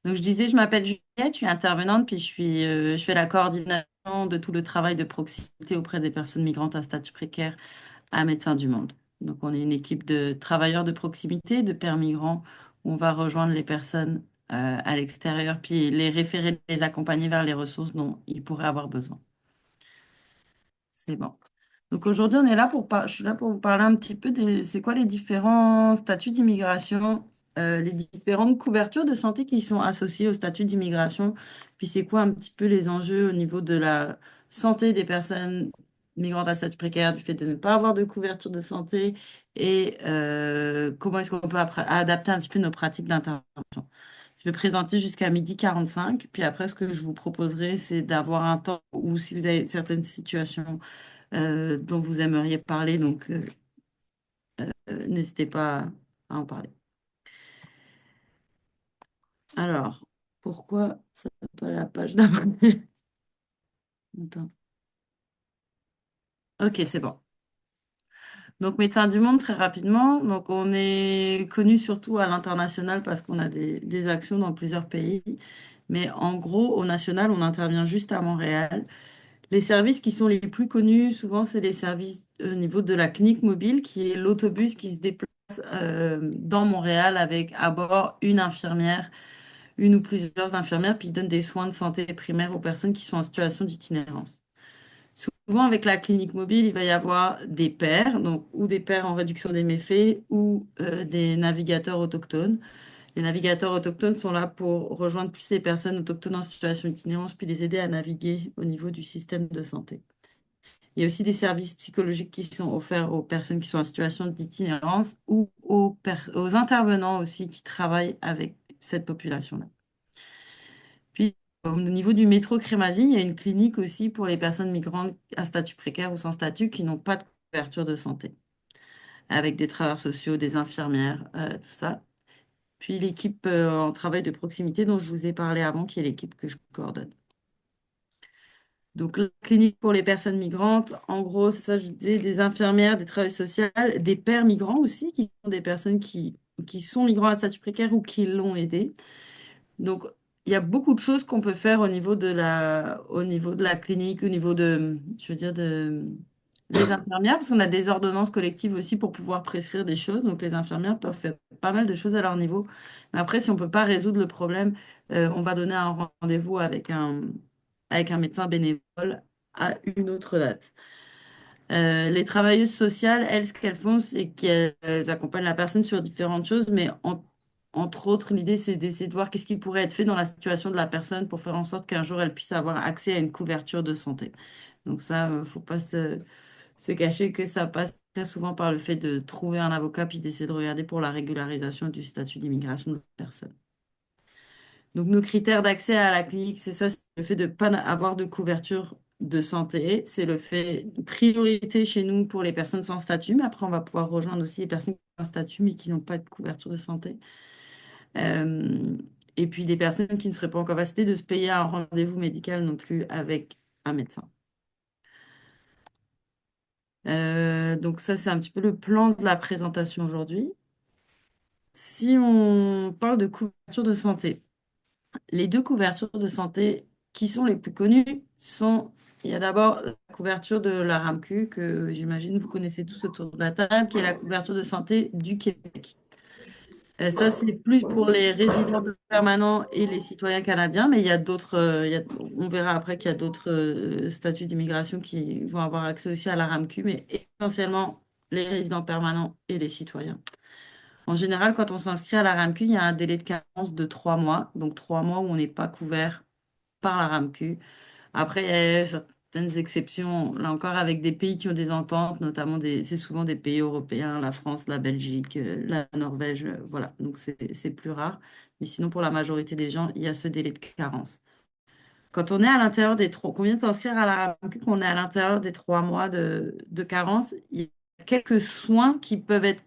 Donc, je disais, je m'appelle Juliette, je suis intervenante, puis je fais la coordination de tout le travail de proximité auprès des personnes migrantes à statut précaire à Médecins du Monde. Donc, on est une équipe de travailleurs de proximité, de pairs migrants, où on va rejoindre les personnes à l'extérieur, puis les référer, les accompagner vers les ressources dont ils pourraient avoir besoin. C'est bon. Donc aujourd'hui, on est là je suis là pour vous parler un petit peu c'est quoi les différents statuts d'immigration, les différentes couvertures de santé qui sont associées au statut d'immigration, puis c'est quoi un petit peu les enjeux au niveau de la santé des personnes migrantes à statut précaire, du fait de ne pas avoir de couverture de santé et comment est-ce qu'on peut adapter un petit peu nos pratiques d'intervention. Je vais présenter jusqu'à 12h45, puis après, ce que je vous proposerai, c'est d'avoir un temps où si vous avez certaines situations dont vous aimeriez parler, donc n'hésitez pas à en parler. Alors, pourquoi ça n'a pas la page d'avant? Attends. Ok, c'est bon. Donc, Médecins du Monde, très rapidement. Donc, on est connu surtout à l'international parce qu'on a des actions dans plusieurs pays. Mais en gros, au national, on intervient juste à Montréal. Les services qui sont les plus connus, souvent, c'est les services au niveau de la clinique mobile, qui est l'autobus qui se déplace dans Montréal avec à bord une infirmière, une ou plusieurs infirmières, puis ils donnent des soins de santé primaires aux personnes qui sont en situation d'itinérance. Souvent, avec la clinique mobile, il va y avoir des pairs, donc ou des pairs en réduction des méfaits ou des navigateurs autochtones. Les navigateurs autochtones sont là pour rejoindre plus les personnes autochtones en situation d'itinérance, puis les aider à naviguer au niveau du système de santé. Il y a aussi des services psychologiques qui sont offerts aux personnes qui sont en situation d'itinérance ou aux intervenants aussi qui travaillent avec cette population-là. Puis, au niveau du métro Crémazie, il y a une clinique aussi pour les personnes migrantes à statut précaire ou sans statut qui n'ont pas de couverture de santé, avec des travailleurs sociaux, des infirmières, tout ça. Puis l'équipe en travail de proximité dont je vous ai parlé avant, qui est l'équipe que je coordonne. Donc, la clinique pour les personnes migrantes, en gros, c'est ça, je disais, des infirmières, des travailleurs sociaux, des pères migrants aussi, qui sont des personnes qui sont migrants à statut précaire ou qui l'ont aidé. Donc, il y a beaucoup de choses qu'on peut faire au niveau de la clinique, au niveau je veux dire, des infirmières, parce qu'on a des ordonnances collectives aussi pour pouvoir prescrire des choses. Donc, les infirmières peuvent faire pas mal de choses à leur niveau. Mais après, si on ne peut pas résoudre le problème, on va donner un rendez-vous avec un médecin bénévole à une autre date. Les travailleuses sociales, elles, ce qu'elles font, c'est qu'elles accompagnent la personne sur différentes choses, mais entre autres, l'idée, c'est d'essayer de voir qu'est-ce qui pourrait être fait dans la situation de la personne pour faire en sorte qu'un jour, elle puisse avoir accès à une couverture de santé. Donc ça, faut pas se cacher que ça passe très souvent par le fait de trouver un avocat puis d'essayer de regarder pour la régularisation du statut d'immigration de la personne. Donc, nos critères d'accès à la clinique, c'est ça, c'est le fait de ne pas avoir de couverture de santé. C'est le fait de priorité chez nous pour les personnes sans statut, mais après, on va pouvoir rejoindre aussi les personnes qui ont un statut, mais qui n'ont pas de couverture de santé. Euh, et puis, des personnes qui ne seraient pas en capacité de se payer un rendez-vous médical non plus avec un médecin. Donc, ça, c'est un petit peu le plan de la présentation aujourd'hui. Si on parle de couverture de santé, les deux couvertures de santé qui sont les plus connues sont, il y a d'abord la couverture de la RAMQ, que j'imagine vous connaissez tous autour de la table, qui est la couverture de santé du Québec. Ça, c'est plus pour les résidents permanents et les citoyens canadiens, mais il y a d'autres, on verra après qu'il y a d'autres statuts d'immigration qui vont avoir accès aussi à la RAMQ, mais essentiellement les résidents permanents et les citoyens. En général, quand on s'inscrit à la RAMQ, il y a un délai de carence de 3 mois, donc 3 mois où on n'est pas couvert par la RAMQ. Après, il y a certaines exceptions, là encore, avec des pays qui ont des ententes, notamment c'est souvent des pays européens, la France, la Belgique, la Norvège, voilà. Donc, c'est plus rare. Mais sinon, pour la majorité des gens, il y a ce délai de carence. Quand on est à l'intérieur qu'on vient de s'inscrire à la RAMQ, qu'on est à l'intérieur des 3 mois de carence, il y a quelques soins qui peuvent être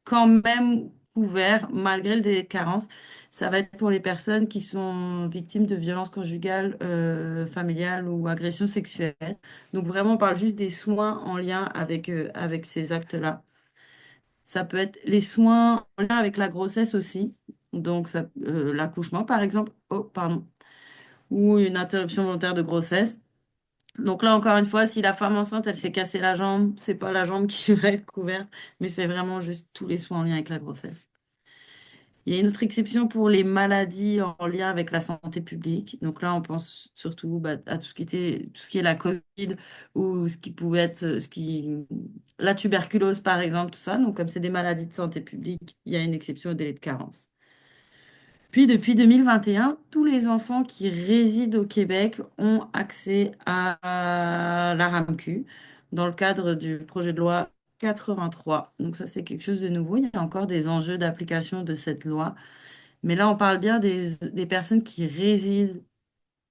quand même couvert malgré le délai de carence. Ça va être pour les personnes qui sont victimes de violences conjugales, familiales ou agressions sexuelles. Donc vraiment, on parle juste des soins en lien avec ces actes-là. Ça peut être les soins en lien avec la grossesse aussi. donc l'accouchement par exemple, oh, pardon, ou une interruption volontaire de grossesse. Donc là, encore une fois, si la femme enceinte, elle s'est cassé la jambe, c'est pas la jambe qui va être couverte, mais c'est vraiment juste tous les soins en lien avec la grossesse. Il y a une autre exception pour les maladies en lien avec la santé publique. Donc là, on pense surtout à tout ce qui est la Covid ou ce qui pouvait être, la tuberculose par exemple, tout ça. Donc comme c'est des maladies de santé publique, il y a une exception au délai de carence. Puis depuis 2021, tous les enfants qui résident au Québec ont accès à la RAMQ dans le cadre du projet de loi 83. Donc ça, c'est quelque chose de nouveau. Il y a encore des enjeux d'application de cette loi. Mais là, on parle bien des personnes qui résident,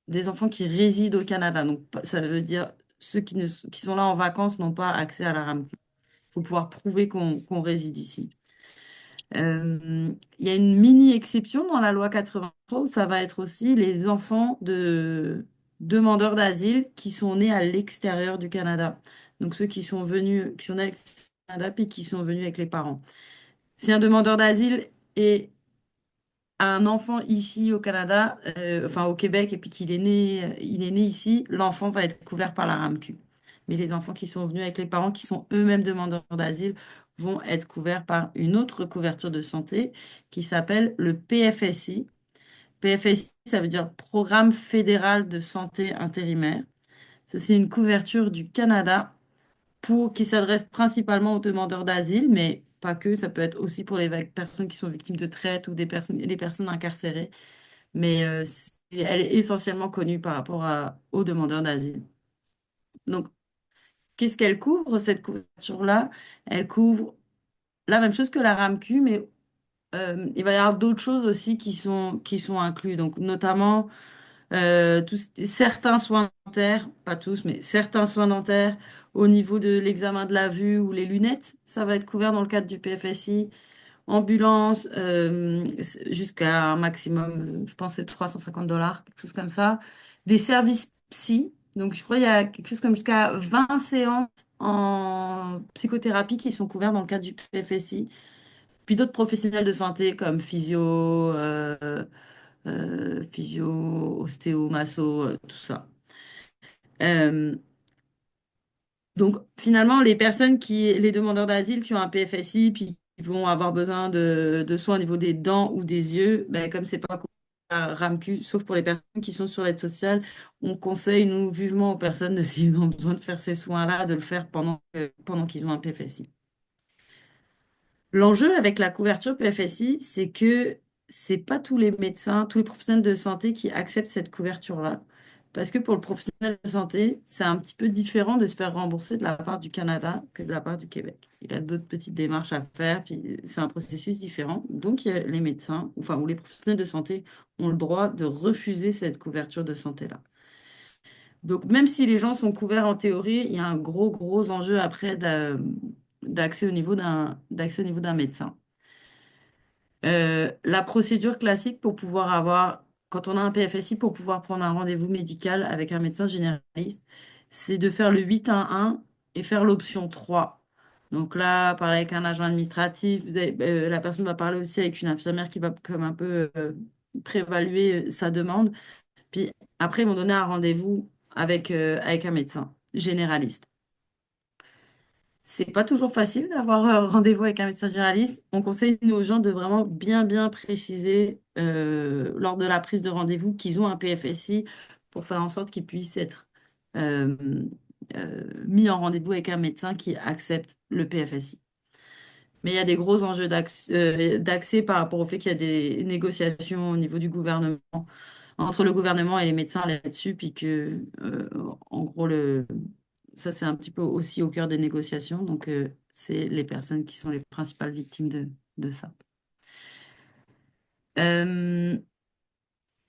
des enfants qui résident au Canada. Donc ça veut dire ceux qui sont là en vacances n'ont pas accès à la RAMQ. Il faut pouvoir prouver qu'on réside ici. Il y a une mini-exception dans la loi 83 où ça va être aussi les enfants de demandeurs d'asile qui sont nés à l'extérieur du Canada. Donc ceux qui sont venus, qui sont nés à l'extérieur du Canada puis qui sont venus avec les parents. Si un demandeur d'asile est un enfant ici au Canada, enfin au Québec, et puis il est né ici, l'enfant va être couvert par la RAMQ. Mais les enfants qui sont venus avec les parents, qui sont eux-mêmes demandeurs d'asile, vont être couverts par une autre couverture de santé qui s'appelle le PFSI. PFSI, ça veut dire Programme fédéral de santé intérimaire. Ça, c'est une couverture du Canada qui s'adresse principalement aux demandeurs d'asile, mais pas que. Ça peut être aussi pour les personnes qui sont victimes de traite ou les personnes incarcérées, mais elle est essentiellement connue par rapport aux demandeurs d'asile. Donc, qu'est-ce qu'elle couvre, cette couverture-là? Elle couvre la même chose que la RAMQ, mais il va y avoir d'autres choses aussi qui sont inclus. Donc, notamment certains soins dentaires, pas tous, mais certains soins dentaires au niveau de l'examen de la vue ou les lunettes, ça va être couvert dans le cadre du PFSI. Ambulance, jusqu'à un maximum, je pense, c'est $350, quelque chose comme ça. Des services psy. Donc, je crois qu'il y a quelque chose comme jusqu'à 20 séances en psychothérapie qui sont couvertes dans le cadre du PFSI. Puis d'autres professionnels de santé comme physio, ostéo, masso, tout ça. Euh, Donc, finalement, les demandeurs d'asile qui ont un PFSI, puis qui vont avoir besoin de soins au niveau des dents ou des yeux, ben, comme c'est pas à RAMQ, sauf pour les personnes qui sont sur l'aide sociale, on conseille, nous, vivement aux personnes, s'ils ont besoin de faire ces soins-là, de le faire pendant qu'ils ont un PFSI. L'enjeu avec la couverture PFSI, c'est que c'est pas tous les médecins, tous les professionnels de santé qui acceptent cette couverture-là. Parce que pour le professionnel de santé, c'est un petit peu différent de se faire rembourser de la part du Canada que de la part du Québec. Il a d'autres petites démarches à faire, puis c'est un processus différent. Donc, il y a les médecins, enfin, ou les professionnels de santé ont le droit de refuser cette couverture de santé-là. Donc, même si les gens sont couverts en théorie, il y a un gros, gros enjeu après d'accès au niveau d'un médecin. La procédure classique pour pouvoir quand on a un PFSI, pour pouvoir prendre un rendez-vous médical avec un médecin généraliste, c'est de faire le 8-1-1 et faire l'option 3. Donc là, parler avec un agent administratif, la personne va parler aussi avec une infirmière qui va comme un peu prévaluer sa demande. Puis après, ils vont donner un rendez-vous avec un médecin généraliste. C'est pas toujours facile d'avoir rendez-vous avec un médecin généraliste. On conseille nous, aux gens de vraiment bien, bien préciser lors de la prise de rendez-vous qu'ils ont un PFSI pour faire en sorte qu'ils puissent être euh, mis en rendez-vous avec un médecin qui accepte le PFSI. Mais il y a des gros enjeux d'accès par rapport au fait qu'il y a des négociations au niveau du gouvernement, entre le gouvernement et les médecins là-dessus, puis que, en gros, ça, c'est un petit peu aussi au cœur des négociations. Donc, c'est les personnes qui sont les principales victimes de ça. Euh,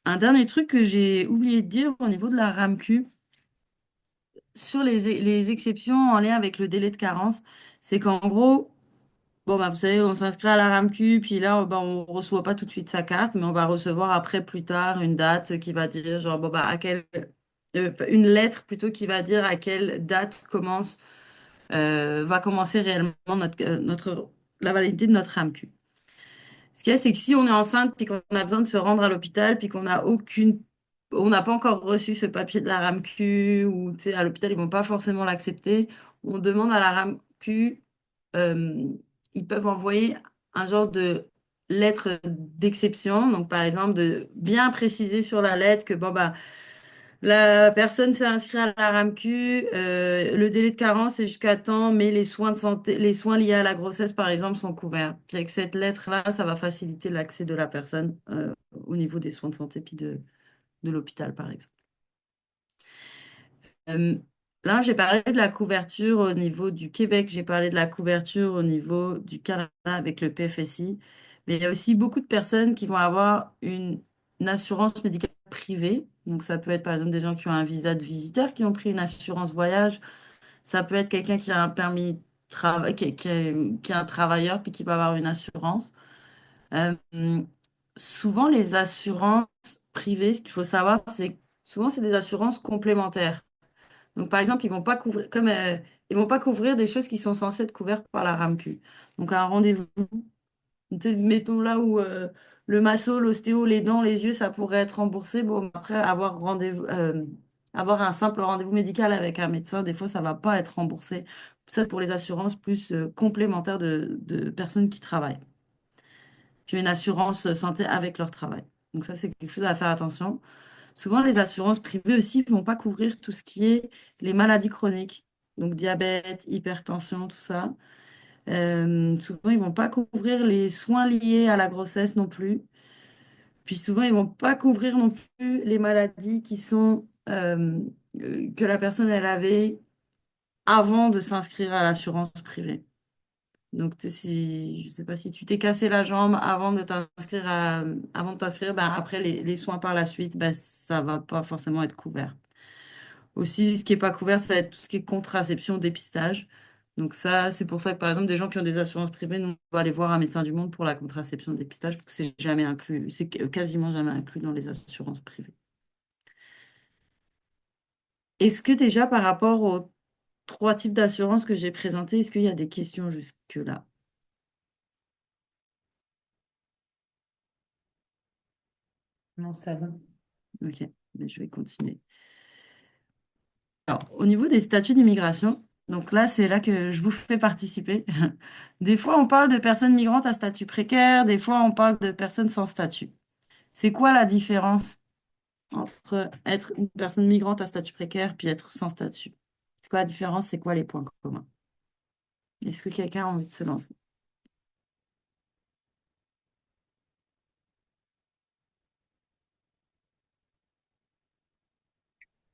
un dernier truc que j'ai oublié de dire au niveau de la RAMQ, sur les exceptions en lien avec le délai de carence, c'est qu'en gros, bon, bah, vous savez, on s'inscrit à la RAMQ, puis là, bah, on ne reçoit pas tout de suite sa carte, mais on va recevoir après, plus tard, une date qui va dire, genre, bon, bah, une lettre plutôt qui va dire à quelle date va commencer réellement la validité de notre RAMQ. Ce qu'il y a, c'est que si on est enceinte, puis qu'on a besoin de se rendre à l'hôpital, puis on n'a pas encore reçu ce papier de la RAMQ, ou tu sais, à l'hôpital, ils vont pas forcément l'accepter, on demande à la RAMQ, euh, ils peuvent envoyer un genre de lettre d'exception. Donc, par exemple, de bien préciser sur la lettre que bon, bah, la personne s'est inscrite à la RAMQ, le délai de carence est jusqu'à temps, mais les soins de santé, les soins liés à la grossesse, par exemple, sont couverts. Puis avec cette lettre-là, ça va faciliter l'accès de la personne au niveau des soins de santé, puis de l'hôpital, par exemple. Euh, Là, j'ai parlé de la couverture au niveau du Québec, j'ai parlé de la couverture au niveau du Canada avec le PFSI, mais il y a aussi beaucoup de personnes qui vont avoir une assurance médicale privée. Donc, ça peut être par exemple des gens qui ont un visa de visiteur, qui ont pris une assurance voyage. Ça peut être quelqu'un qui a un permis de travail, qui est un travailleur, puis qui va avoir une assurance. Euh, Souvent, les assurances privées, ce qu'il faut savoir, c'est que souvent, c'est des assurances complémentaires. Donc, par exemple, ils vont pas couvrir, ils vont pas couvrir des choses qui sont censées être couvertes par la RAMQ. Donc, un rendez-vous, tu sais, mettons là où le masso, l'ostéo, les dents, les yeux, ça pourrait être remboursé. Bon, après, avoir un simple rendez-vous médical avec un médecin, des fois, ça va pas être remboursé. Ça, pour les assurances plus complémentaires de personnes qui travaillent, qui ont une assurance santé avec leur travail. Donc, ça, c'est quelque chose à faire attention. Souvent, les assurances privées aussi ne vont pas couvrir tout ce qui est les maladies chroniques, donc diabète, hypertension, tout ça. Souvent, ils vont pas couvrir les soins liés à la grossesse non plus. Puis souvent, ils vont pas couvrir non plus les maladies qui sont que la personne elle avait avant de s'inscrire à l'assurance privée. Donc, tu sais, si je sais pas si tu t'es cassé la jambe avant de t'inscrire, ben, après les soins par la suite, ben, ça va pas forcément être couvert. Aussi, ce qui n'est pas couvert, ça va être tout ce qui est contraception, dépistage. Donc ça, c'est pour ça que, par exemple, des gens qui ont des assurances privées, nous, on va aller voir un médecin du monde pour la contraception, dépistage, parce que c'est jamais inclus, quasiment jamais inclus dans les assurances privées. Est-ce que déjà, par rapport aux trois types d'assurances que j'ai présentés, est-ce qu'il y a des questions jusque-là? Non, ça va. Ok, mais je vais continuer. Alors, au niveau des statuts d'immigration, donc là, c'est là que je vous fais participer. Des fois, on parle de personnes migrantes à statut précaire, des fois, on parle de personnes sans statut. C'est quoi la différence entre être une personne migrante à statut précaire puis être sans statut? C'est quoi la différence? C'est quoi les points communs? Est-ce que quelqu'un a envie de se lancer?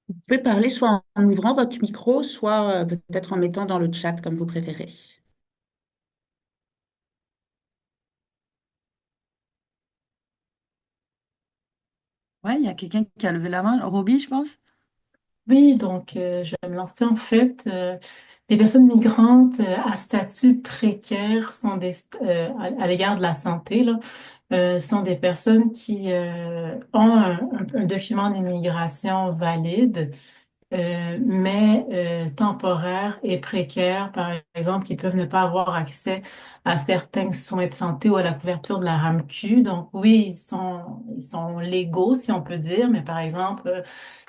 Vous pouvez parler soit en ouvrant votre micro, soit peut-être en mettant dans le chat comme vous préférez. Ouais, il y a quelqu'un qui a levé la main. Roby, je pense. Oui, donc je vais me lancer en fait. Les personnes migrantes à statut précaire sont à l'égard de la santé, là, sont des personnes qui ont un document d'immigration valide, mais temporaires et précaires, par exemple, qui peuvent ne pas avoir accès à certains soins de santé ou à la couverture de la RAMQ. Donc oui, ils sont légaux, si on peut dire, mais par exemple,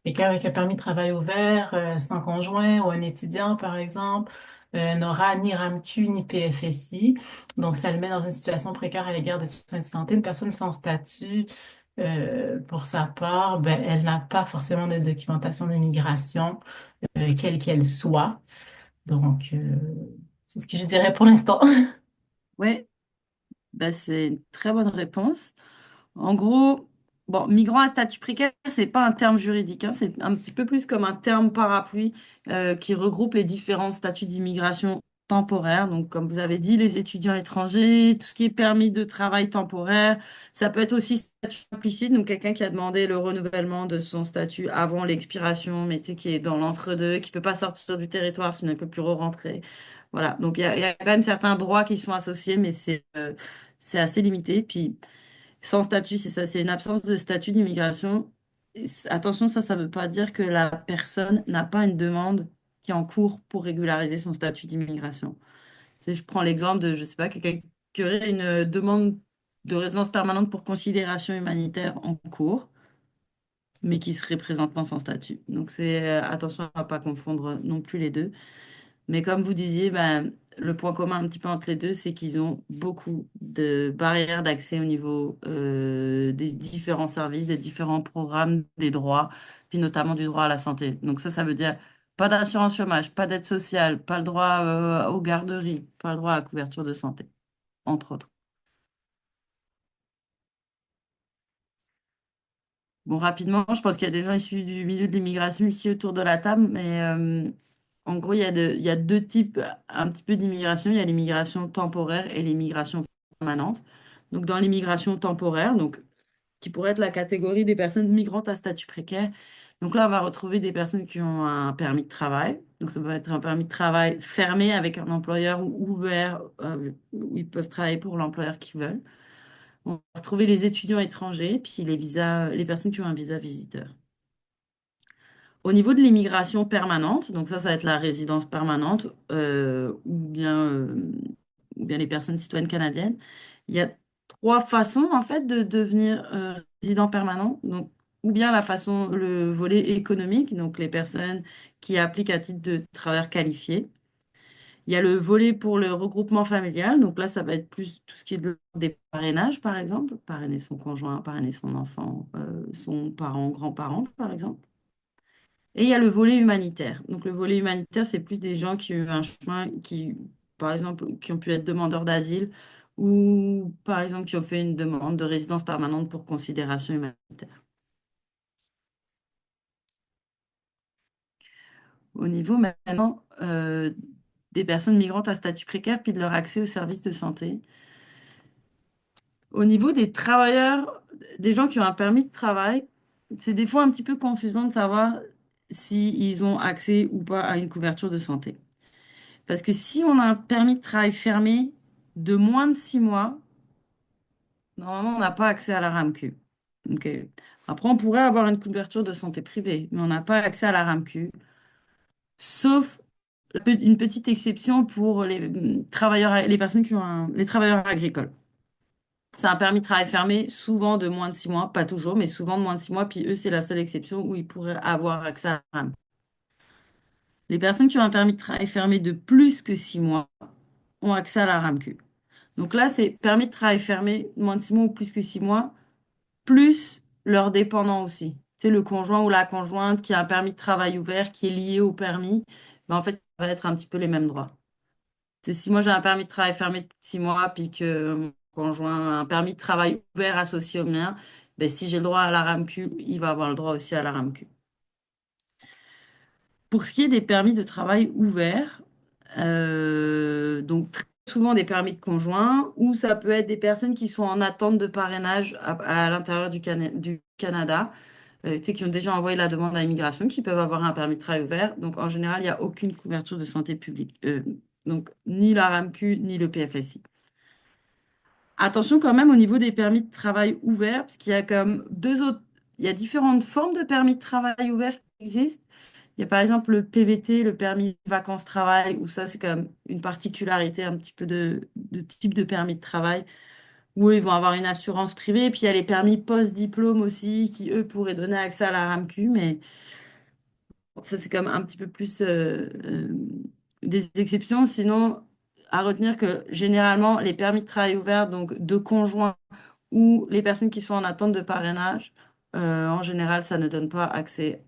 quelqu'un avec un permis de travail ouvert, sans conjoint ou un étudiant, par exemple, n'aura ni RAMQ ni PFSI. Donc ça le met dans une situation précaire à l'égard des soins de santé. Une personne sans statut pour sa part, ben, elle n'a pas forcément de documentation d'immigration, quelle qu'elle soit. Donc, c'est ce que je dirais pour l'instant. Ouais, bah, c'est une très bonne réponse. En gros, bon, migrant à statut précaire, c'est pas un terme juridique, hein, c'est un petit peu plus comme un terme parapluie qui regroupe les différents statuts d'immigration temporaire. Donc, comme vous avez dit, les étudiants étrangers, tout ce qui est permis de travail temporaire, ça peut être aussi statut implicite, donc quelqu'un qui a demandé le renouvellement de son statut avant l'expiration, mais tu sais, qui est dans l'entre-deux, qui peut pas sortir du territoire, sinon il peut plus re-rentrer. Voilà, donc il y a quand même certains droits qui sont associés, mais c'est assez limité. Puis, sans statut, c'est ça, c'est une absence de statut d'immigration. Attention, ça ne veut pas dire que la personne n'a pas une demande qui est en cours pour régulariser son statut d'immigration. Tu sais, je prends l'exemple de, je sais pas, quelqu'un qui aurait une demande de résidence permanente pour considération humanitaire en cours, mais qui seraient présentement sans statut. Donc c'est attention à ne pas confondre non plus les deux. Mais comme vous disiez, ben, le point commun un petit peu entre les deux, c'est qu'ils ont beaucoup de barrières d'accès au niveau des différents services, des différents programmes, des droits, puis notamment du droit à la santé. Donc ça veut dire pas d'assurance chômage, pas d'aide sociale, pas le droit aux garderies, pas le droit à la couverture de santé, entre autres. Bon, rapidement, je pense qu'il y a des gens issus du milieu de l'immigration ici autour de la table, mais en gros, il y a deux types un petit peu d'immigration. Il y a l'immigration temporaire et l'immigration permanente. Donc, dans l'immigration temporaire, donc, qui pourrait être la catégorie des personnes migrantes à statut précaire. Donc là, on va retrouver des personnes qui ont un permis de travail. Donc, ça peut être un permis de travail fermé avec un employeur ou ouvert, où ils peuvent travailler pour l'employeur qu'ils veulent. On va retrouver les étudiants étrangers, puis les visas, les personnes qui ont un visa visiteur. Au niveau de l'immigration permanente, donc ça va être la résidence permanente ou bien les personnes citoyennes canadiennes. Il y a trois façons en fait de devenir résident permanent. Donc, ou bien la façon, le volet économique, donc les personnes qui appliquent à titre de travailleurs qualifiés. Il y a le volet pour le regroupement familial. Donc là, ça va être plus tout ce qui est des parrainages, par exemple. Parrainer son conjoint, parrainer son enfant, son parent, grand-parent, par exemple. Et il y a le volet humanitaire. Donc le volet humanitaire, c'est plus des gens qui ont eu un chemin, qui, par exemple, qui ont pu être demandeurs d'asile ou, par exemple, qui ont fait une demande de résidence permanente pour considération humanitaire. Au niveau maintenant des personnes migrantes à statut précaire, puis de leur accès aux services de santé. Au niveau des travailleurs, des gens qui ont un permis de travail, c'est des fois un petit peu confusant de savoir s'ils ont accès ou pas à une couverture de santé. Parce que si on a un permis de travail fermé de moins de 6 mois, normalement, on n'a pas accès à la RAMQ. Ok. Après, on pourrait avoir une couverture de santé privée, mais on n'a pas accès à la RAMQ, sauf une petite exception pour les travailleurs, les personnes qui ont les travailleurs agricoles. C'est un permis de travail fermé, souvent de moins de 6 mois, pas toujours, mais souvent de moins de 6 mois, puis eux, c'est la seule exception où ils pourraient avoir accès à la RAMQ. Les personnes qui ont un permis de travail fermé de plus que 6 mois ont accès à la RAMQ. Donc là, c'est permis de travail fermé, moins de 6 mois ou plus que 6 mois, plus leurs dépendants aussi. C'est le conjoint ou la conjointe qui a un permis de travail ouvert qui est lié au permis. Ben, en fait, ça va être un petit peu les mêmes droits. C'est si moi j'ai un permis de travail fermé de 6 mois, puis que mon conjoint a un permis de travail ouvert associé au mien, ben, si j'ai le droit à la RAMQ, il va avoir le droit aussi à la RAMQ. Pour ce qui est des permis de travail ouverts, donc très souvent des permis de conjoint, ou ça peut être des personnes qui sont en attente de parrainage à l'intérieur du Canada, tu sais, qui ont déjà envoyé la demande à l'immigration, qui peuvent avoir un permis de travail ouvert. Donc en général, il n'y a aucune couverture de santé publique. Donc ni la RAMQ, ni le PFSI. Attention quand même au niveau des permis de travail ouverts, parce qu'il y a comme deux autres, il y a différentes formes de permis de travail ouverts qui existent. Il y a par exemple le PVT, le permis vacances-travail, où ça c'est comme une particularité un petit peu de type de permis de travail, où ils vont avoir une assurance privée. Puis il y a les permis post-diplôme aussi, qui eux pourraient donner accès à la RAMQ, mais ça c'est comme un petit peu plus des exceptions. Sinon, à retenir que généralement les permis de travail ouverts, donc de conjoints, ou les personnes qui sont en attente de parrainage, en général, ça ne donne pas accès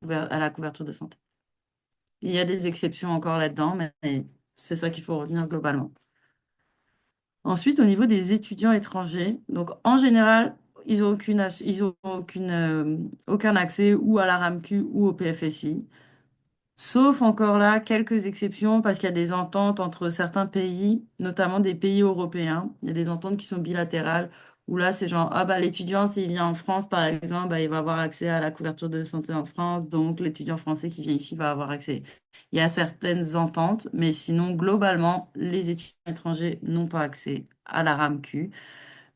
à la couverture de santé. Il y a des exceptions encore là-dedans, mais c'est ça qu'il faut retenir globalement. Ensuite, au niveau des étudiants étrangers, donc en général, ils ont aucun accès ou à la RAMQ ou au PFSI. Sauf encore là, quelques exceptions, parce qu'il y a des ententes entre certains pays, notamment des pays européens. Il y a des ententes qui sont bilatérales, où là, c'est genre, ah bah l'étudiant, s'il vient en France, par exemple, bah, il va avoir accès à la couverture de santé en France, donc l'étudiant français qui vient ici va avoir accès. Il y a certaines ententes, mais sinon, globalement, les étudiants étrangers n'ont pas accès à la RAMQ,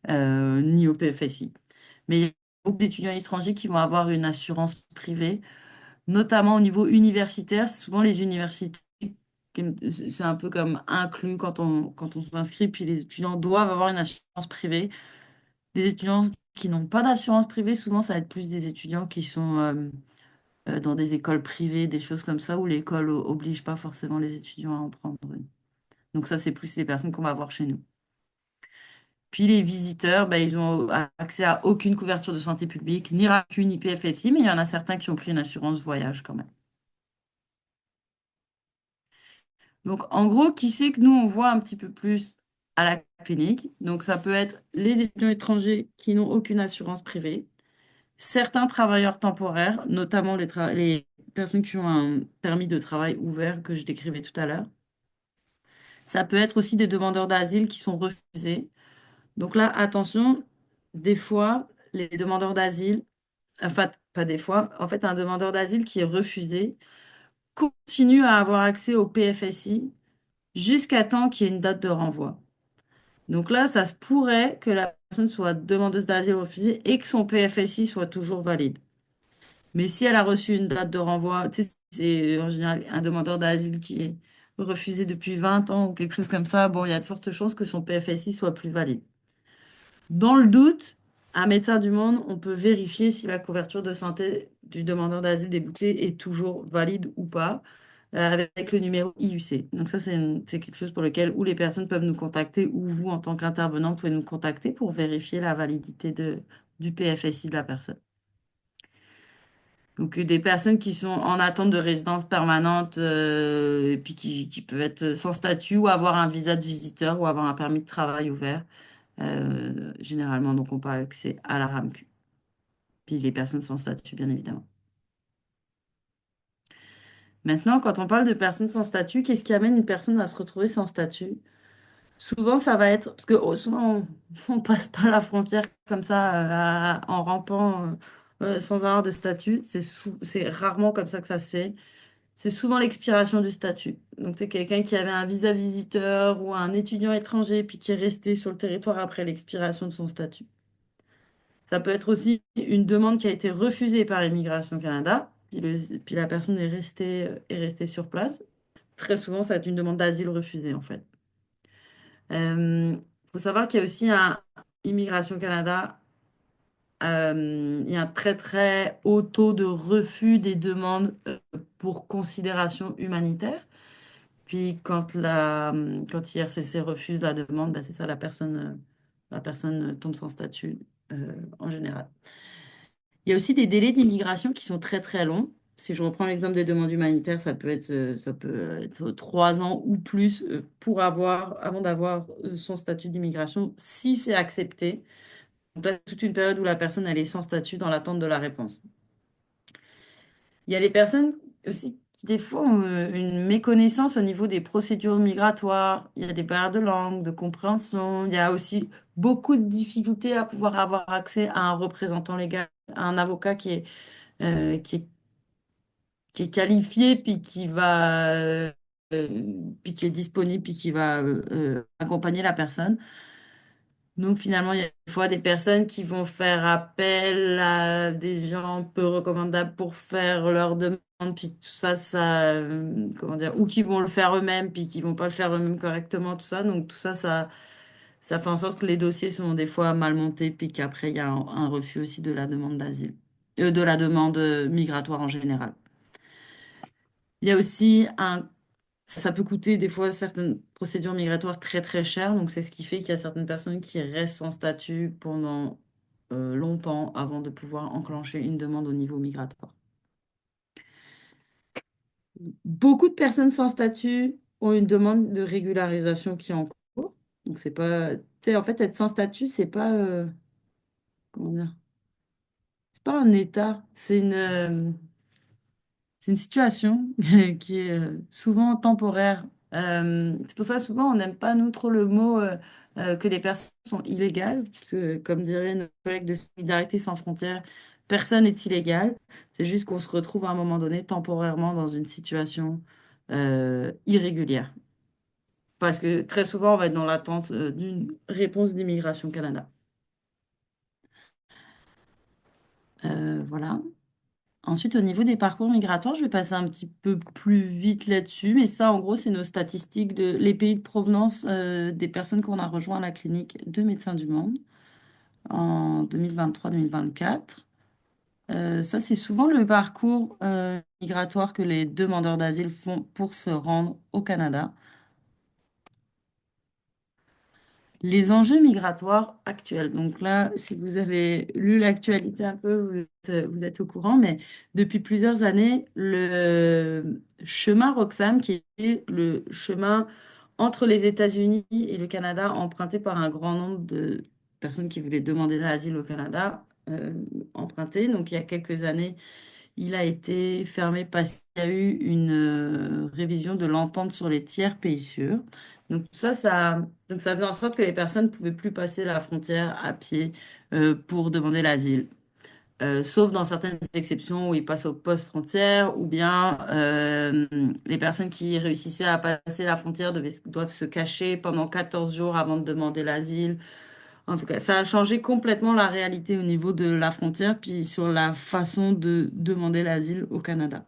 ni au PFSI. Mais il y a beaucoup d'étudiants étrangers qui vont avoir une assurance privée notamment au niveau universitaire. C'est souvent les universités, c'est un peu comme inclus quand on s'inscrit, puis les étudiants doivent avoir une assurance privée. Les étudiants qui n'ont pas d'assurance privée, souvent, ça va être plus des étudiants qui sont dans des écoles privées, des choses comme ça, où l'école oblige pas forcément les étudiants à en prendre une. Donc ça, c'est plus les personnes qu'on va voir chez nous. Puis les visiteurs, ben, ils ont accès à aucune couverture de santé publique, ni RAMQ, ni PFSI, mais il y en a certains qui ont pris une assurance voyage quand même. Donc en gros, qui c'est que nous, on voit un petit peu plus à la clinique? Donc ça peut être les étudiants étrangers qui n'ont aucune assurance privée, certains travailleurs temporaires, notamment les personnes qui ont un permis de travail ouvert que je décrivais tout à l'heure. Ça peut être aussi des demandeurs d'asile qui sont refusés. Donc là, attention, des fois, les demandeurs d'asile, enfin, pas des fois, en fait, un demandeur d'asile qui est refusé continue à avoir accès au PFSI jusqu'à temps qu'il y ait une date de renvoi. Donc là, ça se pourrait que la personne soit demandeuse d'asile refusée et que son PFSI soit toujours valide. Mais si elle a reçu une date de renvoi, tu sais, c'est en général un demandeur d'asile qui est refusé depuis 20 ans ou quelque chose comme ça, bon, il y a de fortes chances que son PFSI soit plus valide. Dans le doute, à Médecins du Monde, on peut vérifier si la couverture de santé du demandeur d'asile débouté est toujours valide ou pas, avec le numéro IUC. Donc ça, c'est quelque chose pour lequel où les personnes peuvent nous contacter, ou vous, en tant qu'intervenant, pouvez nous contacter pour vérifier la validité du PFSI de la personne. Donc des personnes qui sont en attente de résidence permanente, et puis qui peuvent être sans statut ou avoir un visa de visiteur ou avoir un permis de travail ouvert. Généralement, donc, on peut avoir accès à la RAMQ. Puis les personnes sans statut, bien évidemment. Maintenant, quand on parle de personnes sans statut, qu'est-ce qui amène une personne à se retrouver sans statut? Souvent, ça va être, parce que souvent, on passe pas la frontière comme ça, en rampant, sans avoir de statut. C'est rarement comme ça que ça se fait. C'est souvent l'expiration du statut. Donc, c'est quelqu'un qui avait un visa visiteur ou un étudiant étranger, puis qui est resté sur le territoire après l'expiration de son statut. Ça peut être aussi une demande qui a été refusée par Immigration Canada, puis la personne est restée sur place. Très souvent, ça va être une demande d'asile refusée, en fait. Il faut savoir qu'il y a aussi un Immigration Canada, il y a un très très haut taux de refus des demandes pour considération humanitaire. Puis quand IRCC refuse la demande, ben, c'est ça, la personne tombe sans statut en général. Il y a aussi des délais d'immigration qui sont très très longs. Si je reprends l'exemple des demandes humanitaires, ça peut être 3 ans ou plus avant d'avoir son statut d'immigration, si c'est accepté. Donc là, toute une période où la personne elle est sans statut dans l'attente de la réponse. Il y a les personnes aussi qui des fois ont une méconnaissance au niveau des procédures migratoires. Il y a des barrières de langue, de compréhension. Il y a aussi beaucoup de difficultés à pouvoir avoir accès à un représentant légal, à un avocat euh, qui est, qui est qualifié, puis qui est disponible, puis qui va accompagner la personne. Donc finalement, il y a des fois des personnes qui vont faire appel à des gens peu recommandables pour faire leur demande, puis tout ça, comment dire, ou qui vont le faire eux-mêmes, puis qui vont pas le faire eux-mêmes correctement, tout ça. Donc tout ça, ça fait en sorte que les dossiers sont des fois mal montés, puis qu'après, il y a un refus aussi de la demande d'asile, de la demande migratoire en général. Il y a aussi ça peut coûter des fois certaines procédures migratoires très très chères, donc c'est ce qui fait qu'il y a certaines personnes qui restent sans statut pendant longtemps avant de pouvoir enclencher une demande au niveau migratoire. Beaucoup de personnes sans statut ont une demande de régularisation qui est en cours. Donc c'est pas, tu sais, en fait, être sans statut, c'est pas, comment dire, c'est pas un état, c'est une situation qui est souvent temporaire. C'est pour ça, souvent, on n'aime pas, nous, trop le mot que les personnes sont illégales, parce que, comme dirait nos collègues de Solidarité sans frontières, personne n'est illégal. C'est juste qu'on se retrouve à un moment donné temporairement dans une situation irrégulière. Parce que très souvent, on va être dans l'attente d'une réponse d'Immigration Canada. Voilà. Ensuite, au niveau des parcours migratoires, je vais passer un petit peu plus vite là-dessus, mais ça, en gros, c'est nos statistiques les pays de provenance des personnes qu'on a rejoint à la clinique de Médecins du Monde. en 2023-2024. Ça, c'est souvent le parcours migratoire que les demandeurs d'asile font pour se rendre au Canada. Les enjeux migratoires actuels. Donc là, si vous avez lu l'actualité un peu, vous êtes au courant, mais depuis plusieurs années, le chemin Roxham, qui est le chemin entre les États-Unis et le Canada, emprunté par un grand nombre de personnes qui voulaient demander l'asile au Canada, emprunté. Donc il y a quelques années, il a été fermé parce qu'il y a eu une révision de l'entente sur les tiers pays sûrs. Donc ça faisait en sorte que les personnes ne pouvaient plus passer la frontière à pied pour demander l'asile. Sauf dans certaines exceptions où ils passent au poste frontière ou bien les personnes qui réussissaient à passer la frontière doivent se cacher pendant 14 jours avant de demander l'asile. En tout cas, ça a changé complètement la réalité au niveau de la frontière, puis sur la façon de demander l'asile au Canada.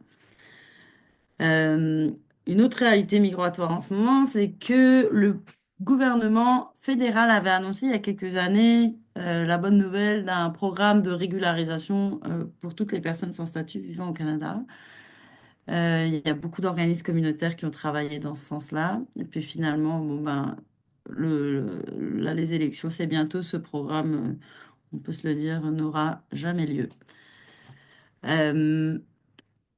Euh, une autre réalité migratoire en ce moment, c'est que le gouvernement fédéral avait annoncé il y a quelques années la bonne nouvelle d'un programme de régularisation pour toutes les personnes sans statut vivant au Canada. Il y a beaucoup d'organismes communautaires qui ont travaillé dans ce sens-là. Et puis finalement, bon, ben, là, les élections, c'est bientôt. Ce programme, on peut se le dire, n'aura jamais lieu. Euh,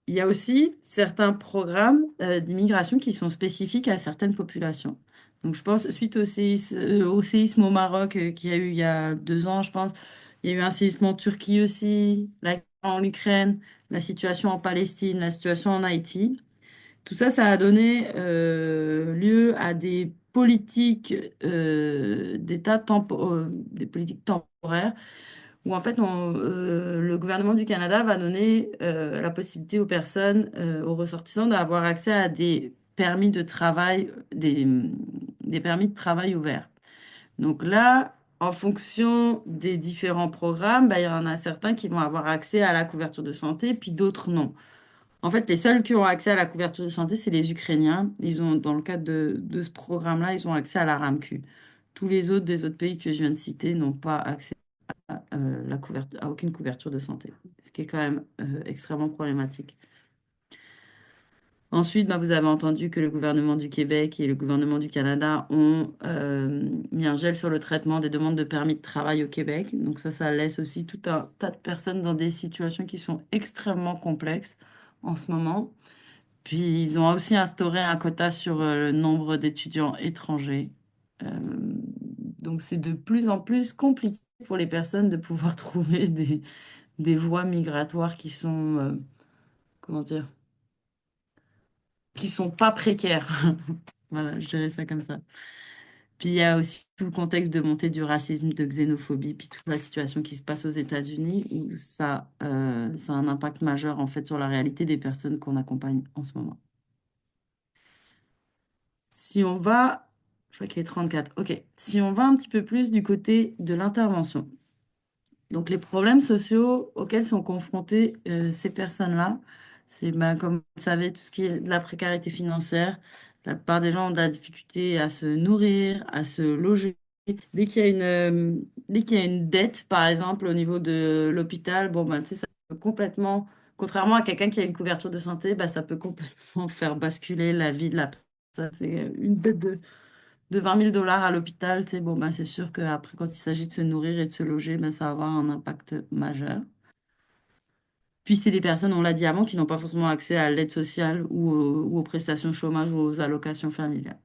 il y a aussi certains programmes d'immigration qui sont spécifiques à certaines populations. Donc, je pense, suite au séisme au Maroc qu'il y a eu il y a 2 ans, je pense, il y a eu un séisme en Turquie aussi, la guerre en Ukraine, la situation en Palestine, la situation en Haïti. Tout ça, ça a donné lieu à des politiques des politiques temporaires où en fait le gouvernement du Canada va donner la possibilité aux personnes, aux ressortissants d'avoir accès à des permis de travail, des permis de travail ouverts. Donc là, en fonction des différents programmes, bah, il y en a certains qui vont avoir accès à la couverture de santé, puis d'autres non. En fait, les seuls qui ont accès à la couverture de santé, c'est les Ukrainiens. Ils ont, dans le cadre de ce programme-là, ils ont accès à la RAMQ. Tous les autres des autres pays que je viens de citer n'ont pas accès à aucune couverture de santé, ce qui est quand même extrêmement problématique. Ensuite, bah, vous avez entendu que le gouvernement du Québec et le gouvernement du Canada ont mis un gel sur le traitement des demandes de permis de travail au Québec. Donc ça laisse aussi tout un tas de personnes dans des situations qui sont extrêmement complexes en ce moment. Puis ils ont aussi instauré un quota sur le nombre d'étudiants étrangers. Euh, donc c'est de plus en plus compliqué pour les personnes de pouvoir trouver des voies migratoires qui sont, comment dire, qui sont pas précaires. Voilà, je dirais ça comme ça. Puis il y a aussi tout le contexte de montée du racisme, de xénophobie, puis toute la situation qui se passe aux États-Unis où ça a un impact majeur en fait sur la réalité des personnes qu'on accompagne en ce moment. Si on va, je vois qu'il est 34. Ok. Si on va un petit peu plus du côté de l'intervention. Donc, les problèmes sociaux auxquels sont confrontées ces personnes-là, c'est, ben, comme vous le savez, tout ce qui est de la précarité financière. La plupart des gens ont de la difficulté à se nourrir, à se loger. Dès qu'il y a une dette, par exemple, au niveau de l'hôpital, bon, ben, tu sais, ça peut complètement, contrairement à quelqu'un qui a une couverture de santé, ben, ça peut complètement faire basculer la vie de la personne. C'est une dette de 20 000 dollars à l'hôpital, tu sais, bon, ben, c'est sûr qu'après, quand il s'agit de se nourrir et de se loger, ben, ça va avoir un impact majeur. Puis, c'est des personnes, on l'a dit avant, qui n'ont pas forcément accès à l'aide sociale ou aux prestations chômage ou aux allocations familiales.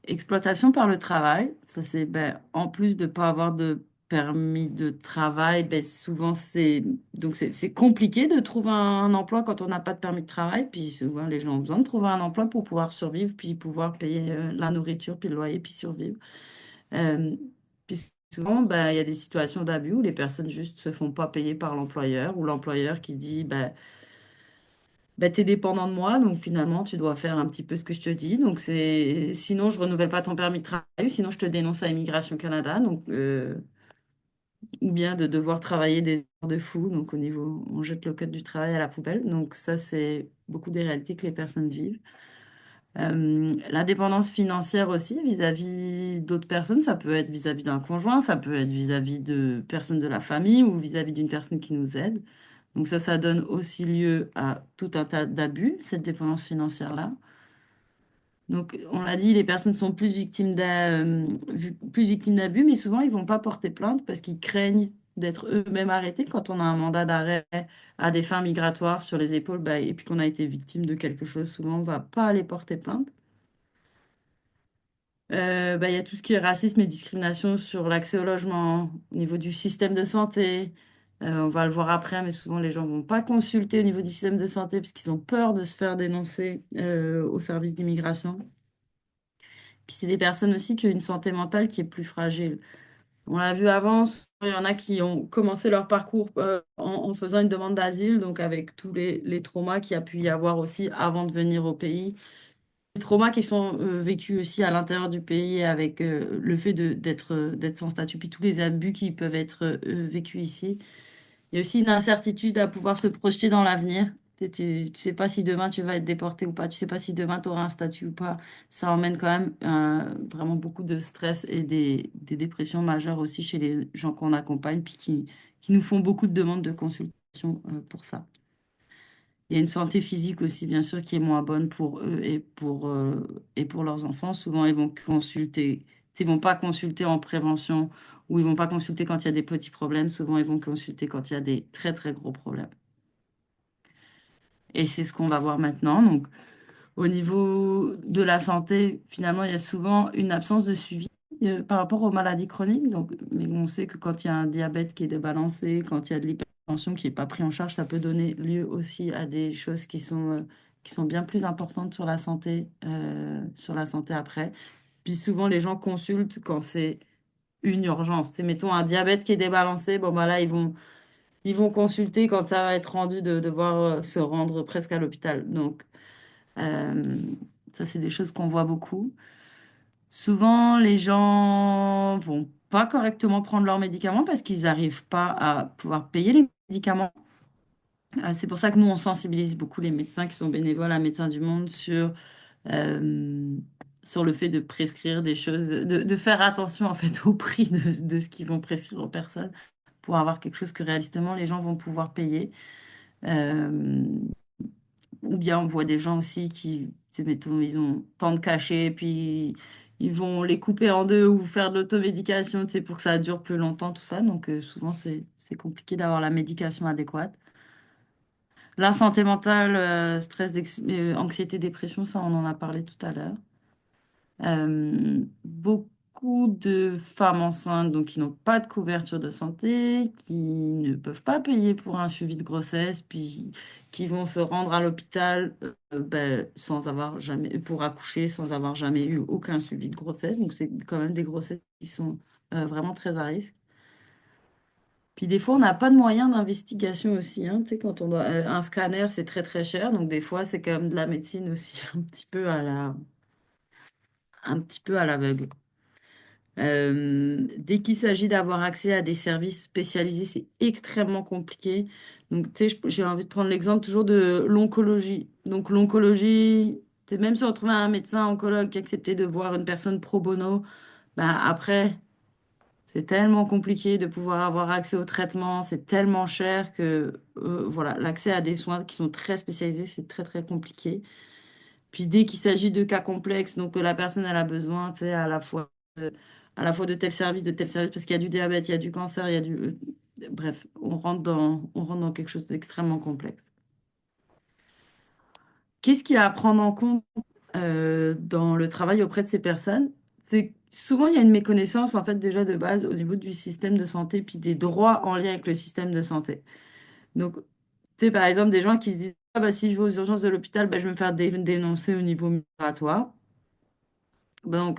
Exploitation par le travail, ça c'est ben, en plus de pas avoir de permis de travail, ben, souvent c'est compliqué de trouver un emploi quand on n'a pas de permis de travail. Puis souvent les gens ont besoin de trouver un emploi pour pouvoir survivre, puis pouvoir payer la nourriture, puis le loyer, puis survivre. Euh, puis souvent ben, il y a des situations d'abus où les personnes juste se font pas payer par l'employeur ou l'employeur qui dit ben bah, tu es dépendant de moi, donc finalement, tu dois faire un petit peu ce que je te dis. Donc, sinon, je renouvelle pas ton permis de travail, ou sinon, je te dénonce à Immigration Canada. Donc, ou bien de devoir travailler des heures de fou. Donc, au niveau, on jette le code du travail à la poubelle. Donc, ça, c'est beaucoup des réalités que les personnes vivent. La dépendance financière aussi vis-à-vis d'autres personnes, ça peut être vis-à-vis d'un conjoint, ça peut être vis-à-vis de personnes de la famille ou vis-à-vis d'une personne qui nous aide. Donc ça donne aussi lieu à tout un tas d'abus, cette dépendance financière-là. Donc on l'a dit, les personnes sont plus victimes d'abus, mais souvent ils vont pas porter plainte parce qu'ils craignent d'être eux-mêmes arrêtés quand on a un mandat d'arrêt à des fins migratoires sur les épaules, bah, et puis qu'on a été victime de quelque chose, souvent on va pas aller porter plainte. Bah, il y a tout ce qui est racisme et discrimination sur l'accès au logement, au niveau du système de santé. On va le voir après, mais souvent les gens vont pas consulter au niveau du système de santé parce qu'ils ont peur de se faire dénoncer au service d'immigration. Puis c'est des personnes aussi qui ont une santé mentale qui est plus fragile. On l'a vu avant, il y en a qui ont commencé leur parcours en faisant une demande d'asile, donc avec tous les traumas qu'il y a pu y avoir aussi avant de venir au pays. Les traumas qui sont vécus aussi à l'intérieur du pays avec le fait d'être sans statut, puis tous les abus qui peuvent être vécus ici. Il y a aussi une incertitude à pouvoir se projeter dans l'avenir. Tu sais pas si demain tu vas être déporté ou pas, tu sais pas si demain tu auras un statut ou pas. Ça emmène quand même vraiment beaucoup de stress et des dépressions majeures aussi chez les gens qu'on accompagne, puis qui nous font beaucoup de demandes de consultation pour ça. Il y a une santé physique aussi, bien sûr, qui est moins bonne pour eux et pour leurs enfants. Souvent, ils vont consulter, ils vont pas consulter en prévention ou ils vont pas consulter quand il y a des petits problèmes. Souvent, ils vont consulter quand il y a des très, très gros problèmes. Et c'est ce qu'on va voir maintenant. Donc, au niveau de la santé, finalement, il y a souvent une absence de suivi par rapport aux maladies chroniques. Donc, mais on sait que quand il y a un diabète qui est débalancé, quand il y a de l'hypertension qui n'est pas pris en charge, ça peut donner lieu aussi à des choses qui sont bien plus importantes sur la santé après. Puis souvent, les gens consultent quand c'est une urgence. C'est, mettons, un diabète qui est débalancé, bon, bah là, ils vont consulter quand ça va être rendu de devoir se rendre presque à l'hôpital. Donc, euh, ça, c'est des choses qu'on voit beaucoup. Souvent, les gens vont pas correctement prendre leurs médicaments parce qu'ils n'arrivent pas à pouvoir payer les médicaments. C'est pour ça que nous, on sensibilise beaucoup les médecins qui sont bénévoles à Médecins du Monde euh, sur le fait de prescrire des choses, de faire attention en fait au prix de ce qu'ils vont prescrire aux personnes pour avoir quelque chose que réalistement les gens vont pouvoir payer. Euh, Ou bien on voit des gens aussi qui, tu sais, mettons, ils ont tant de cachets, puis ils vont les couper en deux ou faire de l'automédication, tu sais, pour que ça dure plus longtemps, tout ça. Donc souvent, c'est compliqué d'avoir la médication adéquate. La santé mentale, stress, anxiété, dépression, ça, on en a parlé tout à l'heure. Beaucoup de femmes enceintes donc, qui n'ont pas de couverture de santé, qui ne peuvent pas payer pour un suivi de grossesse, puis qui vont se rendre à l'hôpital ben, sans avoir jamais, pour accoucher sans avoir jamais eu aucun suivi de grossesse. Donc, c'est quand même des grossesses qui sont vraiment très à risque. Puis des fois, on n'a pas de moyens d'investigation aussi. Hein. Tu sais, quand on doit, un scanner, c'est très très cher. Donc des fois, c'est quand même de la médecine aussi un petit peu à l'aveugle. Dès qu'il s'agit d'avoir accès à des services spécialisés, c'est extrêmement compliqué. Donc, tu sais, j'ai envie de prendre l'exemple toujours de l'oncologie. Donc, l'oncologie, tu sais, même si on trouvait un médecin oncologue qui acceptait de voir une personne pro bono, ben après, c'est tellement compliqué de pouvoir avoir accès au traitement, c'est tellement cher que, voilà, l'accès à des soins qui sont très spécialisés, c'est très, très compliqué. Puis dès qu'il s'agit de cas complexes, donc que la personne elle a besoin, tu sais, à la fois de tel service, parce qu'il y a du diabète, il y a du cancer, il y a du... bref, on rentre dans quelque chose d'extrêmement complexe. Qu'est-ce qu'il y a à prendre en compte dans le travail auprès de ces personnes? C'est que souvent, il y a une méconnaissance, en fait, déjà de base au niveau du système de santé, puis des droits en lien avec le système de santé. Donc, tu sais, par exemple, des gens qui se disent, ah, bah, si je vais aux urgences de l'hôpital, bah, je vais me faire dénoncer au niveau migratoire. Donc,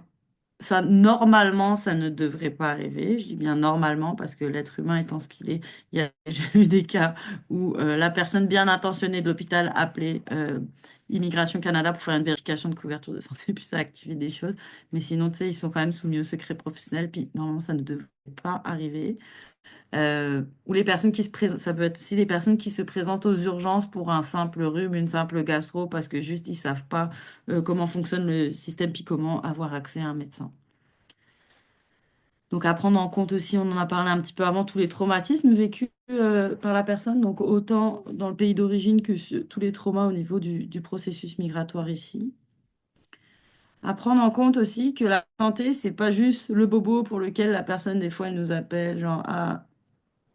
ça, normalement, ça ne devrait pas arriver. Je dis bien normalement parce que l'être humain étant ce qu'il est, il y a déjà eu des cas où la personne bien intentionnée de l'hôpital appelait Immigration Canada pour faire une vérification de couverture de santé, puis ça a activé des choses. Mais sinon, tu sais, ils sont quand même soumis au secret professionnel, puis normalement, ça ne devrait pas arriver. Ou les personnes qui se présentent, ça peut être aussi les personnes qui se présentent aux urgences pour un simple rhume, une simple gastro, parce que juste ils savent pas comment fonctionne le système, puis comment avoir accès à un médecin. Donc à prendre en compte aussi, on en a parlé un petit peu avant, tous les traumatismes vécus par la personne, donc autant dans le pays d'origine que tous les traumas au niveau du processus migratoire ici. À prendre en compte aussi que la santé, c'est pas juste le bobo pour lequel la personne, des fois, elle nous appelle, genre, ah,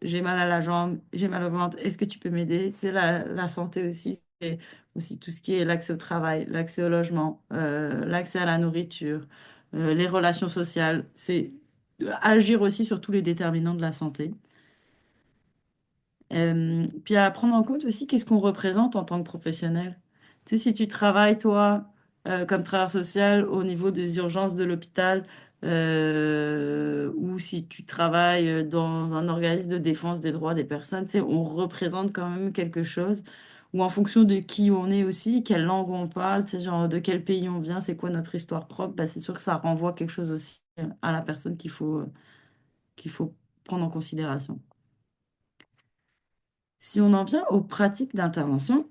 j'ai mal à la jambe, j'ai mal au ventre, est-ce que tu peux m'aider? C'est la santé aussi, c'est aussi tout ce qui est l'accès au travail, l'accès au logement, l'accès à la nourriture, les relations sociales. C'est agir aussi sur tous les déterminants de la santé. Puis à prendre en compte aussi qu'est-ce qu'on représente en tant que professionnel. Tu sais, si tu travailles, toi, comme travailleur social au niveau des urgences de l'hôpital, ou si tu travailles dans un organisme de défense des droits des personnes, tu sais, on représente quand même quelque chose. Ou en fonction de qui on est aussi, quelle langue on parle, tu sais, genre de quel pays on vient, c'est quoi notre histoire propre, bah, c'est sûr que ça renvoie quelque chose aussi à la personne qu'il faut prendre en considération. Si on en vient aux pratiques d'intervention,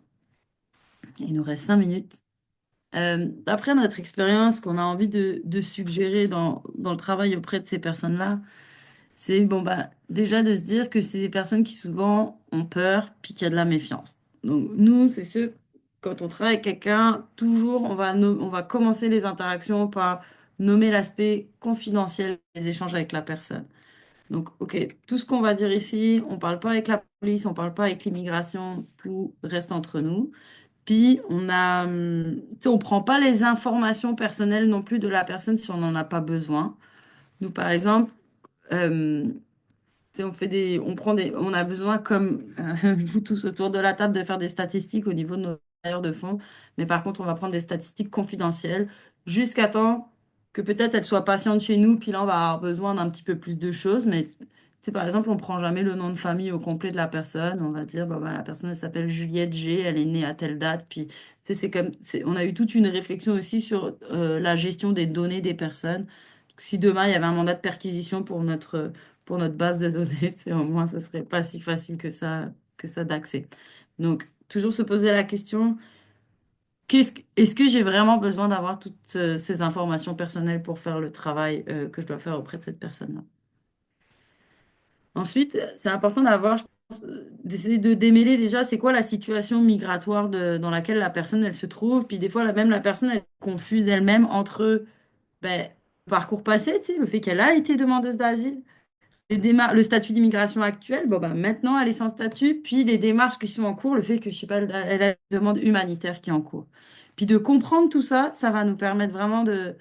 il nous reste 5 minutes. D'après notre expérience qu'on a envie de suggérer dans le travail auprès de ces personnes-là, c'est bon, bah, déjà de se dire que c'est des personnes qui souvent ont peur puis qu'il y a de la méfiance. Donc nous, c'est sûr, quand on travaille avec quelqu'un, toujours on va commencer les interactions par nommer l'aspect confidentiel des échanges avec la personne. Donc, OK, tout ce qu'on va dire ici, on ne parle pas avec la police, on ne parle pas avec l'immigration, tout reste entre nous. Puis, tu sais, on prend pas les informations personnelles non plus de la personne si on n'en a pas besoin. Nous, par exemple, euh, tu sais, on a besoin, comme vous tous autour de la table, de faire des statistiques au niveau de nos bailleurs de fonds. Mais par contre, on va prendre des statistiques confidentielles jusqu'à temps que peut-être elles soient patientes chez nous. Puis là, on va avoir besoin d'un petit peu plus de choses. Mais tu sais, par exemple, on prend jamais le nom de famille au complet de la personne. On va dire, bah, la personne, elle s'appelle Juliette G. Elle est née à telle date. Puis, tu sais, on a eu toute une réflexion aussi sur la gestion des données des personnes. Si demain, il y avait un mandat de perquisition pour notre base de données, tu sais, au moins, ça serait pas si facile que ça d'accès. Donc, toujours se poser la question, est-ce que j'ai vraiment besoin d'avoir toutes ces informations personnelles pour faire le travail que je dois faire auprès de cette personne-là? Ensuite, c'est important d'avoir, je pense, d'essayer de démêler déjà c'est quoi la situation migratoire dans laquelle la personne elle se trouve. Puis des fois, même la personne elle confuse elle-même entre ben, le parcours passé, tu sais, le fait qu'elle a été demandeuse d'asile le statut d'immigration actuel, bon, bah, maintenant, elle est sans statut, puis les démarches qui sont en cours, le fait que, je sais pas, elle a une demande humanitaire qui est en cours. Puis de comprendre tout ça, ça va nous permettre vraiment de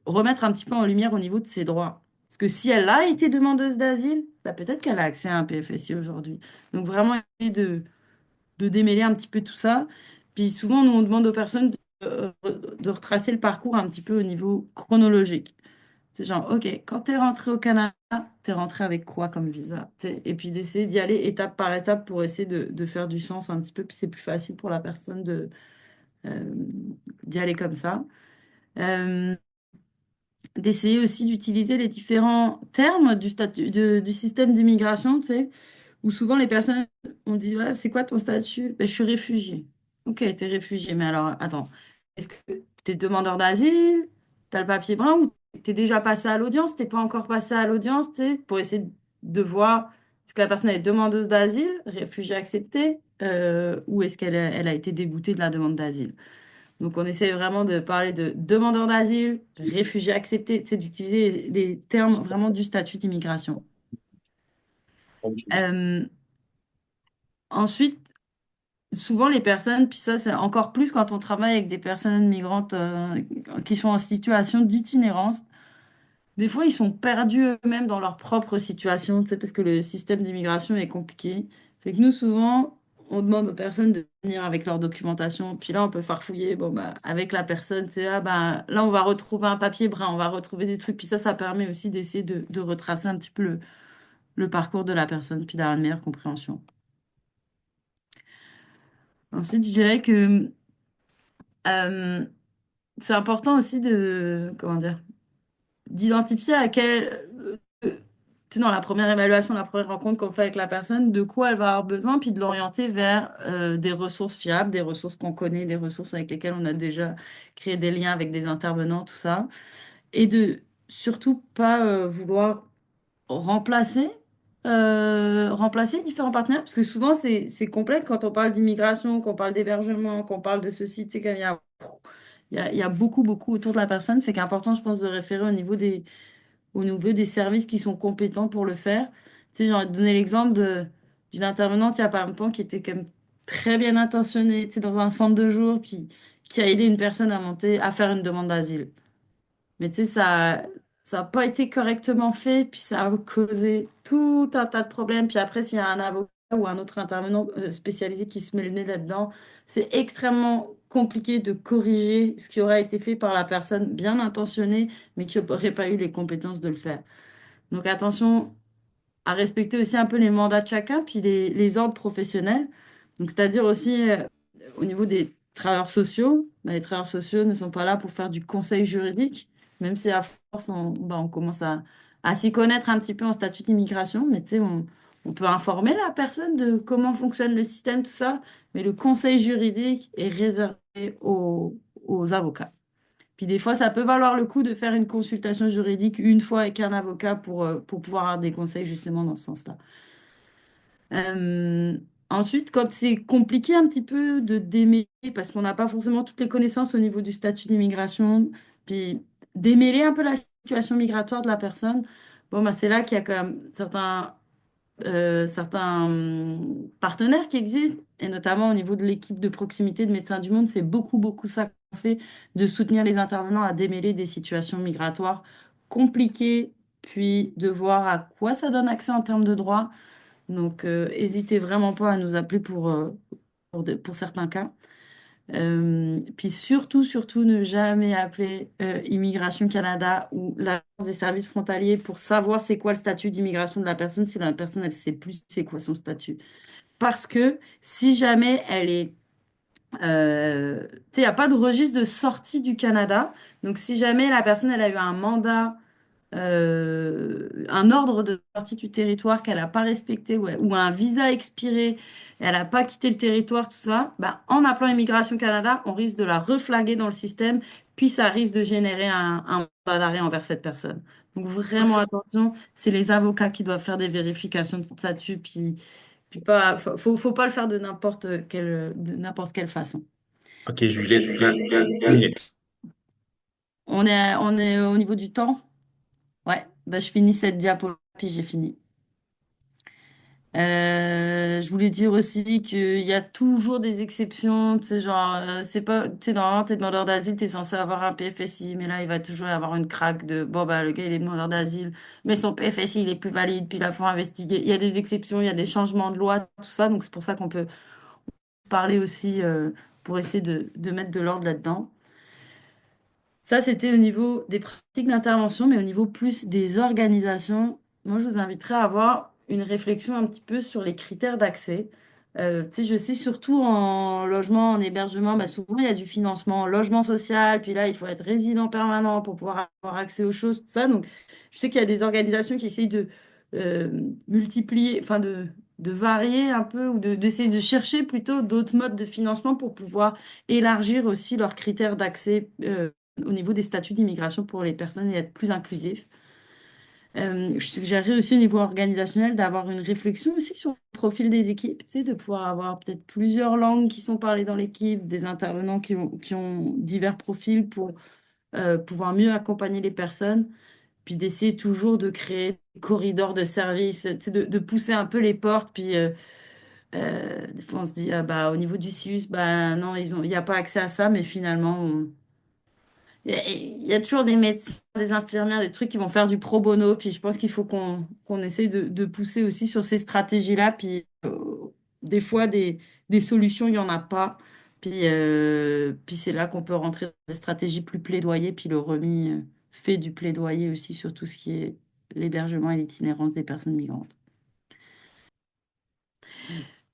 remettre un petit peu en lumière au niveau de ses droits. Parce que si elle a été demandeuse d'asile, bah, peut-être qu'elle a accès à un PFSI aujourd'hui. Donc vraiment, essayer de démêler un petit peu tout ça. Puis souvent, nous, on demande aux personnes de retracer le parcours un petit peu au niveau chronologique. C'est genre, OK, quand t'es rentré au Canada, t'es rentré avec quoi comme visa? Et puis d'essayer d'y aller étape par étape pour essayer de faire du sens un petit peu. Puis c'est plus facile pour la personne euh, d'y aller comme ça. Euh, D'essayer aussi d'utiliser les différents termes du statut, du système d'immigration, tu sais, où souvent les personnes, on dit, ouais, c'est quoi ton statut? Ben, je suis réfugié. Ok, t'es réfugié, mais alors, attends, est-ce que t'es demandeur d'asile? T'as le papier brun ou t'es déjà passé à l'audience? T'es pas encore passé à l'audience, tu sais, pour essayer de voir est-ce que la personne est demandeuse d'asile, réfugiée acceptée, ou est-ce qu'elle a été déboutée de la demande d'asile? Donc, on essaie vraiment de parler de demandeur d'asile, réfugié accepté, tu sais, d'utiliser les termes vraiment du statut d'immigration. Euh, Ensuite, souvent les personnes, puis ça c'est encore plus quand on travaille avec des personnes migrantes qui sont en situation d'itinérance, des fois ils sont perdus eux-mêmes dans leur propre situation, tu sais, parce que le système d'immigration est compliqué. Fait que nous souvent, on demande aux personnes de venir avec leur documentation, puis là on peut farfouiller, bon bah avec la personne, c'est ah bah là on va retrouver un papier brun, on va retrouver des trucs, puis ça permet aussi d'essayer de retracer un petit peu le parcours de la personne, puis d'avoir une meilleure compréhension. Ensuite, je dirais que Euh, c'est important aussi comment dire, d'identifier à quel, tu sais, dans la première évaluation, la première rencontre qu'on fait avec la personne, de quoi elle va avoir besoin, puis de l'orienter vers des ressources fiables, des ressources qu'on connaît, des ressources avec lesquelles on a déjà créé des liens avec des intervenants, tout ça. Et de surtout pas vouloir remplacer, remplacer différents partenaires, parce que souvent c'est complexe quand on parle d'immigration, qu'on parle d'hébergement, qu'on parle de ceci, tu sais, quand il y a beaucoup, beaucoup autour de la personne, fait qu'important, je pense, de référer au niveau des services qui sont compétents pour le faire. Tu sais, j'ai donné l'exemple d'une intervenante il n'y a pas longtemps qui était quand même très bien intentionnée, tu sais, dans un centre de jour, puis qui a aidé une personne à monter, à faire une demande d'asile. Mais tu sais, ça n'a pas été correctement fait, puis ça a causé tout un tas de problèmes. Puis après, s'il y a un avocat ou un autre intervenant spécialisé qui se met le nez là-dedans, c'est extrêmement compliqué de corriger ce qui aurait été fait par la personne bien intentionnée, mais qui n'aurait pas eu les compétences de le faire. Donc attention à respecter aussi un peu les mandats de chacun, puis les ordres professionnels. Donc, c'est-à-dire aussi au niveau des travailleurs sociaux, bah, les travailleurs sociaux ne sont pas là pour faire du conseil juridique, même si à force, on commence à s'y connaître un petit peu en statut d'immigration, mais tu sais, on peut informer la personne de comment fonctionne le système, tout ça, mais le conseil juridique est réservé aux avocats. Puis des fois, ça peut valoir le coup de faire une consultation juridique une fois avec un avocat pour pouvoir avoir des conseils justement dans ce sens-là. Euh, Ensuite, quand c'est compliqué un petit peu de démêler, parce qu'on n'a pas forcément toutes les connaissances au niveau du statut d'immigration, puis démêler un peu la situation migratoire de la personne, bon, bah, c'est là qu'il y a quand même certains partenaires qui existent, et notamment au niveau de l'équipe de proximité de Médecins du Monde, c'est beaucoup, beaucoup ça qu'on fait, de soutenir les intervenants à démêler des situations migratoires compliquées, puis de voir à quoi ça donne accès en termes de droits. Donc, hésitez vraiment pas à nous appeler pour certains cas. Puis surtout, surtout, ne jamais appeler Immigration Canada ou l'Agence des services frontaliers pour savoir c'est quoi le statut d'immigration de la personne si la personne, elle sait plus c'est quoi son statut. Parce que si jamais elle est... tu sais, il n'y a pas de registre de sortie du Canada. Donc, si jamais la personne, elle a eu un mandat un ordre de sortie du territoire qu'elle n'a pas respecté ouais, ou un visa expiré, et elle n'a pas quitté le territoire, tout ça, bah, en appelant Immigration Canada, on risque de la reflaguer dans le système, puis ça risque de générer un mandat d'arrêt envers cette personne. Donc vraiment attention, c'est les avocats qui doivent faire des vérifications de statut, puis pas, faut pas le faire de n'importe quelle façon. OK, Juliette, une minute. On est au niveau du temps? Ouais, bah, je finis cette diapo, puis j'ai fini. Je voulais dire aussi qu'il y a toujours des exceptions, tu sais, genre, c'est pas, tu sais, normalement, t'es demandeur d'asile, t'es censé avoir un PFSI, mais là, il va toujours y avoir une craque de, bon, bah, le gars, il est demandeur d'asile, mais son PFSI, il est plus valide, puis il faut investiguer. Il y a des exceptions, il y a des changements de loi, tout ça, donc c'est pour ça qu'on peut parler aussi, pour essayer de mettre de l'ordre là-dedans. Ça, c'était au niveau des pratiques d'intervention, mais au niveau plus des organisations, moi, je vous inviterais à avoir une réflexion un petit peu sur les critères d'accès. Tu sais, je sais surtout en logement, en hébergement, bah, souvent il y a du financement en logement social, puis là, il faut être résident permanent pour pouvoir avoir accès aux choses, tout ça. Donc, je sais qu'il y a des organisations qui essayent de multiplier, enfin de varier un peu ou d'essayer de chercher plutôt d'autres modes de financement pour pouvoir élargir aussi leurs critères d'accès au niveau des statuts d'immigration pour les personnes et être plus inclusif. Je suggérerais aussi au niveau organisationnel d'avoir une réflexion aussi sur le profil des équipes, tu sais, de pouvoir avoir peut-être plusieurs langues qui sont parlées dans l'équipe, des intervenants qui ont divers profils pour pouvoir mieux accompagner les personnes, puis d'essayer toujours de créer des corridors de services, tu sais, de pousser un peu les portes, puis des fois on se dit, ah, bah, au niveau du CIUS, bah, non, il n'y a pas accès à ça, mais finalement, il y a toujours des médecins, des infirmières, des trucs qui vont faire du pro bono. Puis je pense qu'il faut qu'on essaye de pousser aussi sur ces stratégies-là. Puis des fois, des solutions, il n'y en a pas. Puis c'est là qu'on peut rentrer dans des stratégies plus plaidoyer. Puis le remis fait du plaidoyer aussi sur tout ce qui est l'hébergement et l'itinérance des personnes migrantes.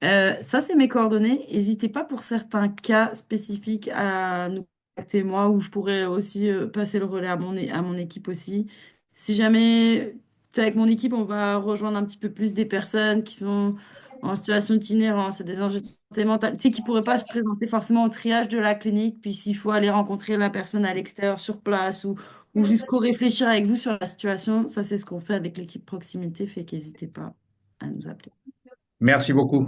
Ça, c'est mes coordonnées. N'hésitez pas pour certains cas spécifiques à nous contacter moi, où je pourrais aussi passer le relais à mon équipe aussi. Si jamais, tu sais, avec mon équipe, on va rejoindre un petit peu plus des personnes qui sont en situation itinérante, c'est des enjeux de santé mentale, tu sais, qui ne pourraient pas se présenter forcément au triage de la clinique, puis s'il faut aller rencontrer la personne à l'extérieur sur place ou juste co-réfléchir avec vous sur la situation, ça, c'est ce qu'on fait avec l'équipe proximité, fait qu'hésitez pas à nous appeler. Merci beaucoup.